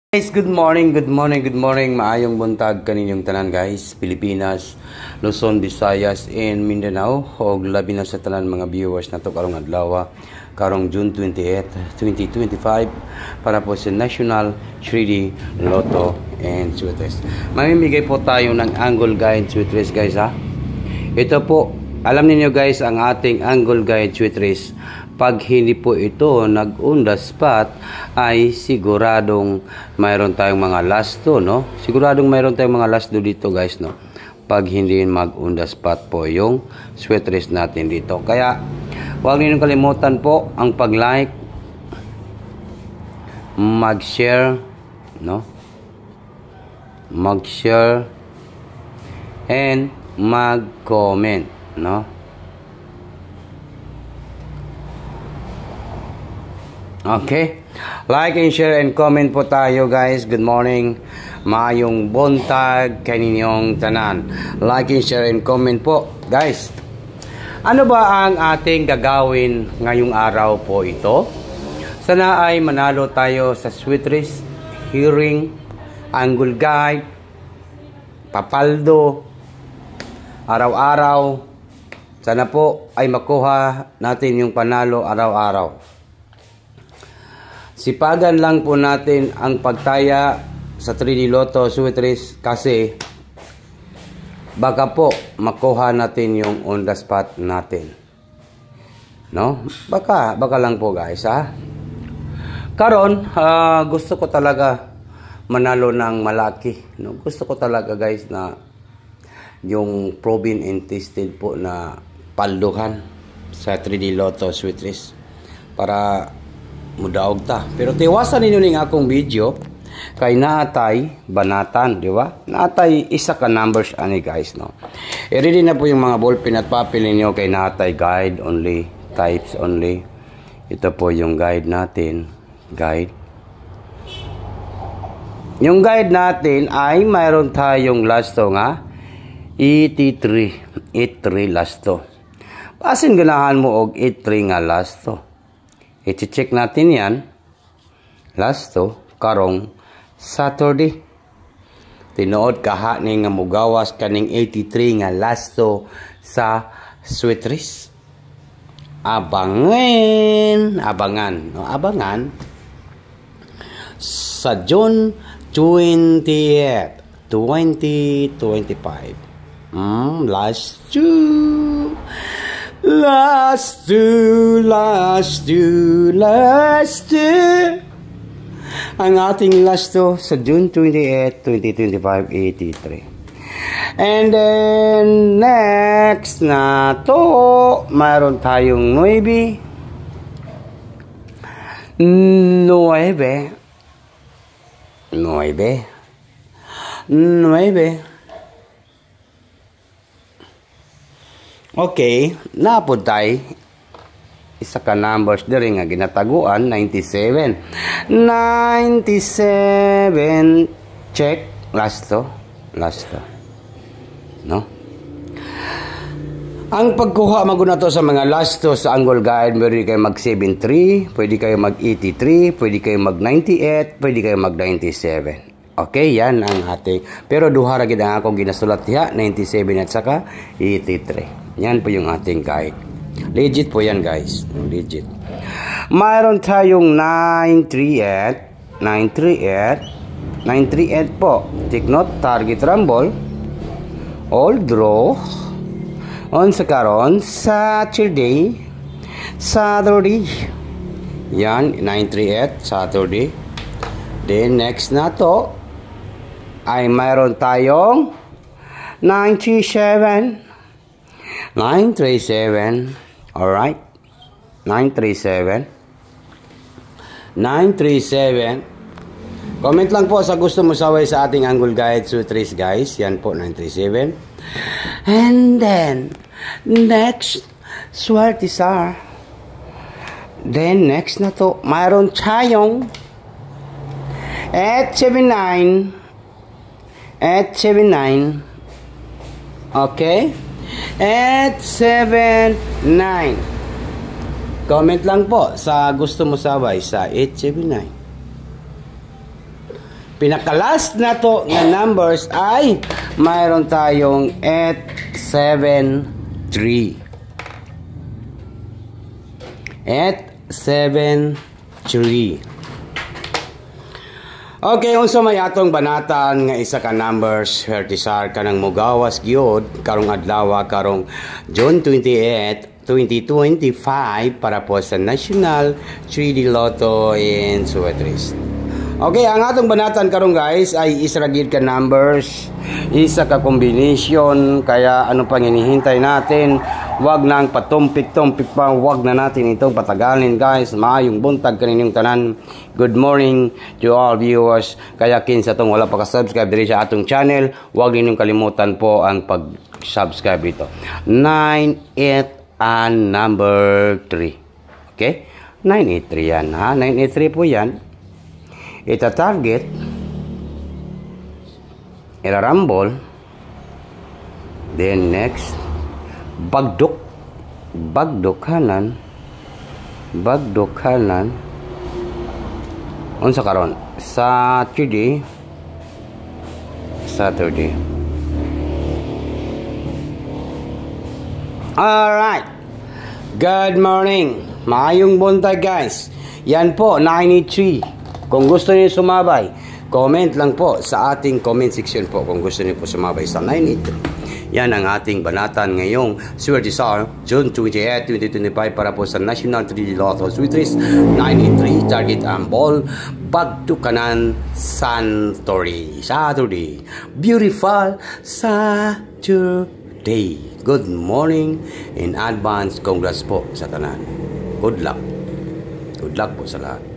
Guys, good morning, good morning, good morning. Maayong buntag kaninyong tanan guys. Pilipinas, Luzon, Visayas, and Mindanao. Og labi na sa tanan mga viewers na to karong adlaw, karong June 28, 2025 para po sa National 3D Lotto and Sweet Race. Mamimigay po tayo ng Angle Guide Sweet Race guys ha. Ito po, alam niyo guys, ang ating Angle Guide Sweet Race, pag hindi po ito nag-on the spot ay siguradong mayroon tayong mga last do, no? Siguradong mayroon tayong mga last do dito guys, no? Pag hindi mag-on the spot po yung sweet race natin dito. Kaya huwag niyo kalimutan po ang pag-like, mag-share, no? Mag-share and mag-comment, no? Okay, like and share and comment po tayo guys. Good morning, maayong buntag kaninyong tanan. Like and share and comment po guys. Ano ba ang ating gagawin ngayong araw po ito? Sana ay manalo tayo sa Sweet Race, Hearing, Angle Guide, Papaldo, araw-araw. Sana po ay makuha natin yung panalo araw-araw. Sipagan lang po natin ang pagtaya sa 3D Lotto Sweet Race kasi baka po makuha natin yung on the spot natin. No? Baka lang po guys ha. Karon, gusto ko talaga manalo ng malaki. No? Gusto ko talaga guys na yung proven and tested po na palduhan sa 3D Lotto Sweet Race para mudaog ta. Pero tiwasan ninyo ning akong video kay naatay banatan, di ba? Naatay isa ka numbers ani guys, no. I-ready na po yung mga ballpen at papel ninyo kay naatay guide only, types only. Ito po yung guide natin, guide. Yung guide natin ay mayroon tayong lasto nga 83 lasto. Pasin ganahan mo og 83 nga lasto. I-check natin yan. Lasto, karong Saturday. Tinuod kaha ni nga mugawas kaning 83 nga lasto sa Sweet Race. Abangan sa June 20th, 2025. Last two. Ang ating last two sa June 28, 2025, 83. And then, next na to, mayroon tayong 9. Okay, napod tayo isa ka numbers diri nga ginataguan 97 check lasto no. Ang pagkuha maguna to sa mga lasto sa Angle Guide, pwede kayo mag 73, pwede kayo mag 83, pwede kayo mag 98, pwede kayo mag 97. Okay, yan ang ating. Pero duha ra gid ang akong ginasulat diha, 97 at saka 83. Yan po yung ating guide. Legit po yan guys. Legit. Mayroon tayong 938 po. Take note, target rumble, all draw, on sa karon, Saturday. Yan, 938, Saturday. Then next na to, ay mayroon tayong 937. Alright. 937. Comment lang po sa gusto mo saway sa ating Angle Guide Sweet Race guys. Yan po, 937. And then, next, Swartisar. Then, next na to, mayroon tayong 879. Okay? 879. Comment lang po sa gusto mo sabay sa 879. pinakalas na to nga numbers ay mayroon tayong 873. 873. Okay, unsa may atong banatan nga isa ka numbers hertisar kanang mogawas gyud karong adlaw karong June 28, 2025 para po sa National 3D Lotto in Suetres. Okay, ang atong banatan karong guys ay isa ra gyud ka numbers, isa ka combination, kaya ano pang hinihintay natin? Wag nang patumpik-tumpik pa, wag na natin itong patagalin guys. Maayong buntag kaninyong tanan. Good morning to all viewers. Kaya kinsa tong wala pa ka-subscribe diri sa atong channel, wag ninyong kalimutan po ang pag-subscribe dito. 98 and number 3. Okay? 983 yan ha. 983 po yan. Ita-target. Ira-rumble. Then next. Bagdok kanan, unsa karon Saturday. Alright, good morning, maayong buntag guys. Yan po 93. Kung gusto niyo sumabay, comment lang po sa ating comment section po kung gusto niyo po sumabay sa 983. Yan ang ating banatan ngayong Suetres, June 28, 2025 para po sa National 3D Lotto Suetres 983 target ang ball Bagdok kanan Saturday. Beautiful Saturday. Good morning in advance. Congrats po sa tanan. Good luck po sa lahat.